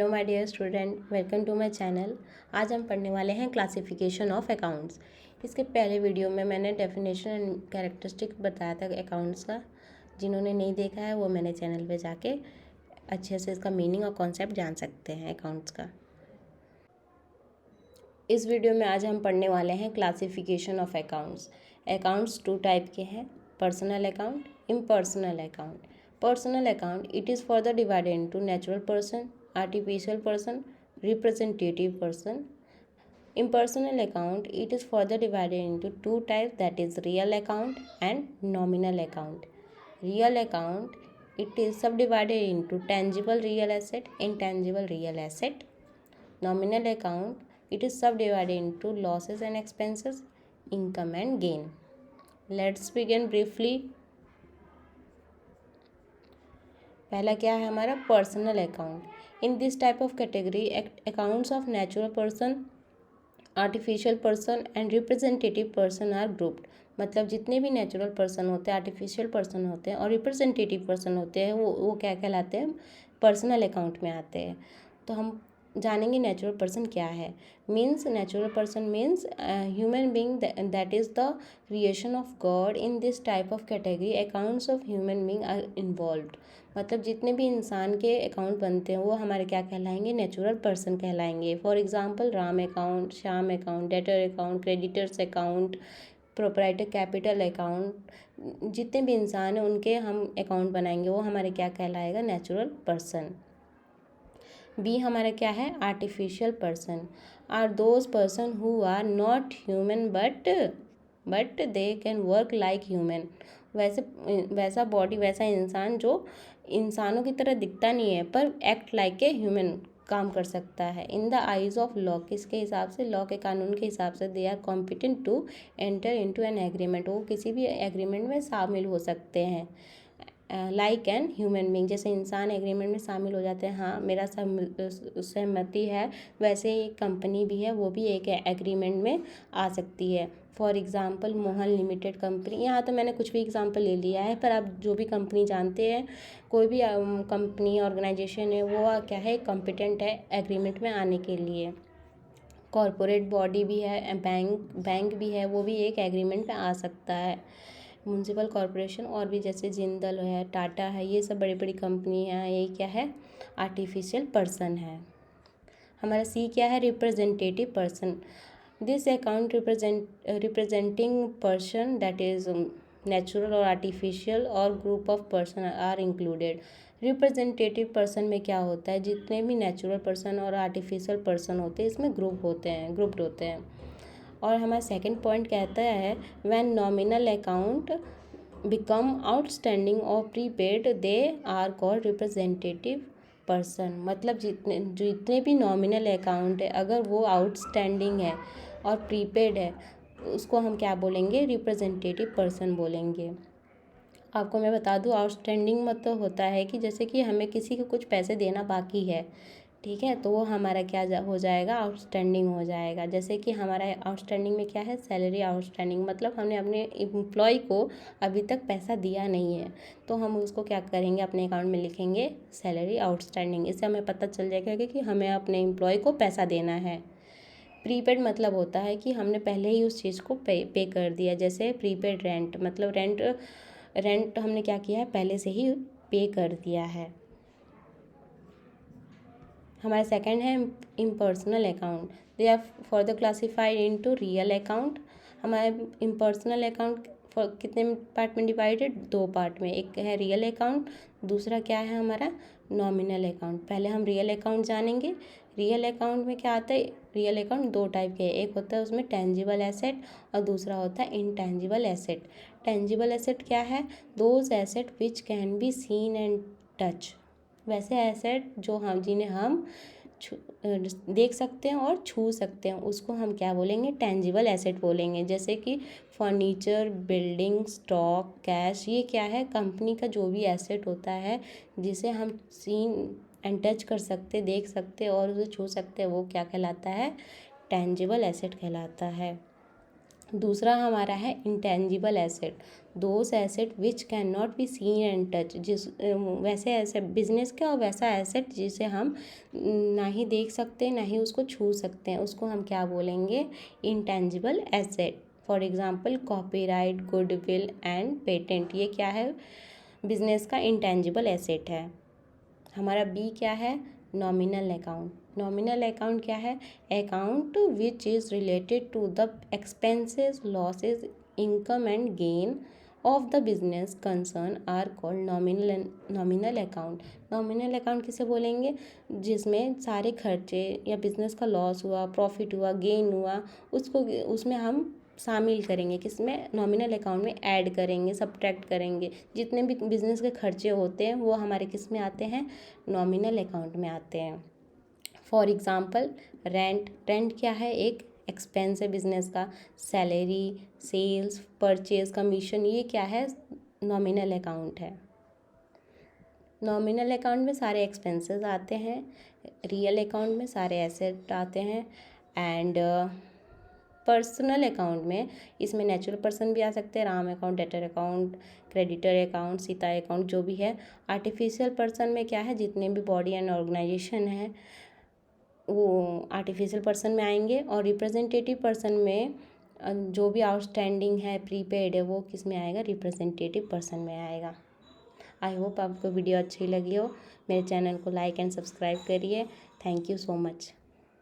Hello my dear student, welcome to my channel. आज हम पढ़ने वाले हैं क्लासिफिकेशन ऑफ अकाउंट्स। इसके पहले वीडियो में मैंने डेफिनेशन एंड कैरेक्टरिस्टिक बताया था अकाउंट्स का। जिन्होंने नहीं देखा है वो मैंने चैनल पे जाके अच्छे से इसका मीनिंग और कॉन्सेप्ट जान सकते हैं अकाउंट्स का। इस वीडियो में आज हम पढ़ने वाले हैं classification of accounts. Accounts two type के हैं, personal account, impersonal account. Personal account it is further divided into natural person, artificial person, representative person. Impersonal account it is further divided into two types, that is real account and nominal account. Real account it is subdivided into tangible real asset, intangible real asset. Nominal account it is subdivided into losses and expenses, income and gain. Let's begin briefly. पहला क्या है हमारा personal account. In this type of category accounts of natural person, artificial person and representative person are grouped. मतलब जितने भी natural person होते हैं, artificial person होते हैं और रिप्रेजेंटेटिव पर्सन होते हैं वो क्या कहलाते हैं, पर्सनल अकाउंट में आते हैं। तो हम जानेंगे नेचुरल पर्सन क्या है। Means natural person means human being that is the creation of God. In this type of category accounts of human being are involved. मतलब जितने भी इंसान के अकाउंट बनते हैं वो हमारे क्या कहलाएंगे, नेचुरल पर्सन कहलाएंगे। For example Ram account, Shyam account, debtor account, creditors account, proprietor capital account. जितने भी इंसान हैं उनके हम अकाउंट बनाएंगे वो हमारे क्या कहलाएगा, नेचुरल पर्सन। बी हमारा क्या है, artificial person are those person who are not human but they can work like human. वैसा बॉडी, वैसा इंसान जो इंसानों की तरह दिखता नहीं है पर एक्ट लाइक ए ह्यूमन काम कर सकता है। In the eyes of law, किसके हिसाब से, लॉ के कानून के हिसाब से, they are competent to enter into an agreement. वो किसी भी एग्रीमेंट में शामिल हो सकते हैं। लाइक एन ह्यूमन बींग, जैसे इंसान एग्रीमेंट में शामिल हो जाते हैं, हाँ मेरा सहमति है, वैसे एक कंपनी भी है वो भी एक एग्रीमेंट में आ सकती है। For example Mohan limited company, यहाँ तो मैंने कुछ भी एग्जांपल ले लिया है पर आप जो भी कंपनी जानते हैं, कोई भी कंपनी ऑर्गेनाइजेशन है वो क्या है, कॉम्पिटेंट है एग्रीमेंट में आने के लिए। कॉरपोरेट बॉडी भी है, बैंक भी है, वो भी एक एग्रीमेंट में आ सकता है। म्यूनसिपल कॉरपोरेशन और भी जैसे जिंदल है, टाटा है, ये सब बड़ी बड़ी कंपनी हैं, ये क्या है, आर्टिफिशियल पर्सन है। हमारा सी क्या है, representative person. This account representing person that is natural और आर्टिफिशियल और group of person are included. Representative person में क्या होता है, जितने भी नेचुरल पर्सन और आर्टिफिशियल पर्सन होते हैं इसमें ग्रुप्ड होते हैं। और हमारा सेकंड पॉइंट कहता है when nominal account become outstanding और prepaid they are called representative person. मतलब जितने भी नॉमिनल अकाउंट है अगर वो आउटस्टैंडिंग है और प्रीपेड है उसको हम क्या बोलेंगे, रिप्रेजेंटेटिव पर्सन बोलेंगे। आपको मैं बता दूं आउटस्टैंडिंग मतलब होता है कि जैसे कि हमें किसी को कुछ पैसे देना बाकी है, ठीक है, तो वो हमारा क्या हो जाएगा, आउटस्टैंडिंग हो जाएगा। जैसे कि हमारा आउटस्टैंडिंग में क्या है, सैलरी आउटस्टैंडिंग, मतलब हमने अपने एम्प्लॉय को अभी तक पैसा दिया नहीं है तो हम उसको क्या करेंगे, अपने अकाउंट में लिखेंगे सैलरी आउटस्टैंडिंग। इससे हमें पता चल जाएगा कि हमें अपने एम्प्लॉय को पैसा देना है। प्रीपेड मतलब होता है कि हमने पहले ही उस चीज़ को पे कर दिया। जैसे प्रीपेड रेंट, मतलब रेंट हमने क्या किया है, पहले से ही पे कर दिया है। हमारा सेकंड है impersonal account. They are further classified into real account. हमारे इम्पर्सनल अकाउंट कितने पार्ट में डिवाइडेड, दो पार्ट में, एक है रियल अकाउंट, दूसरा क्या है हमारा नॉमिनल अकाउंट। पहले हम रियल अकाउंट जानेंगे। रियल अकाउंट में क्या आता है, रियल अकाउंट दो टाइप के, एक होता है उसमें टेंजिबल एसेट और दूसरा होता है इनटेंजिबल एसेट। टेंजिबल एसेट क्या है, those asset which can be seen and touch. वैसे एसेट जो हम जिन्हें हम देख सकते हैं और छू सकते हैं उसको हम क्या बोलेंगे, टेंजिबल एसेट बोलेंगे। जैसे कि फर्नीचर, बिल्डिंग, स्टॉक, कैश, ये क्या है, कंपनी का जो भी एसेट होता है जिसे हम सीन एंड टच कर सकते, देख सकते और उसे छू सकते हैं, वो क्या कहलाता है, टेंजिबल एसेट कहलाता है। दूसरा हमारा है intangible asset, those asset which can not be seen and touch, वैसे ऐसे बिजनेस का वैसा एसेट जिसे हम ना ही देख सकते ना ही उसको छू सकते हैं, उसको हम क्या बोलेंगे, intangible asset. For example copyright, goodwill and patent, ये क्या है, बिजनेस का इंटेंजिबल एसेट है। हमारा बी क्या है, नॉमिनल अकाउंट। नॉमिनल अकाउंट क्या है, account which is related to the expenses, losses, income and gain of the business concern are called nominal account. नॉमिनल अकाउंट किसे बोलेंगे, जिसमें सारे खर्चे या बिजनेस का लॉस हुआ, प्रॉफिट हुआ, गेन हुआ, उसको उसमें हम शामिल करेंगे, किसमें, नॉमिनल अकाउंट में ऐड करेंगे, सब्ट्रैक्ट करेंगे। जितने भी बिजनेस के खर्चे होते हैं वो हमारे किस में आते हैं, नॉमिनल अकाउंट में आते हैं। फॉर एग्जांपल रेंट, रेंट क्या है, एक एक्सपेंस है बिजनेस का। सैलरी, सेल्स, परचेज, कमीशन, ये क्या है, नॉमिनल अकाउंट है। नॉमिनल अकाउंट में सारे एक्सपेंसेस आते हैं, रियल अकाउंट में सारे एसेट आते हैं, एंड पर्सनल अकाउंट में इसमें नेचुरल पर्सन भी आ सकते हैं, Ram account, debtor account, creditor account, Sita account, जो भी है। आर्टिफिशियल पर्सन में क्या है, जितने भी बॉडी एंड ऑर्गेनाइजेशन है वो आर्टिफिशियल पर्सन में आएंगे। और रिप्रेजेंटेटिव पर्सन में जो भी आउटस्टैंडिंग है, प्रीपेड है, वो किस में आएगा, रिप्रेजेंटेटिव पर्सन में आएगा। आई होप आपको वीडियो अच्छी लगी हो। मेरे चैनल को लाइक एंड सब्सक्राइब करिए। Thank you so much.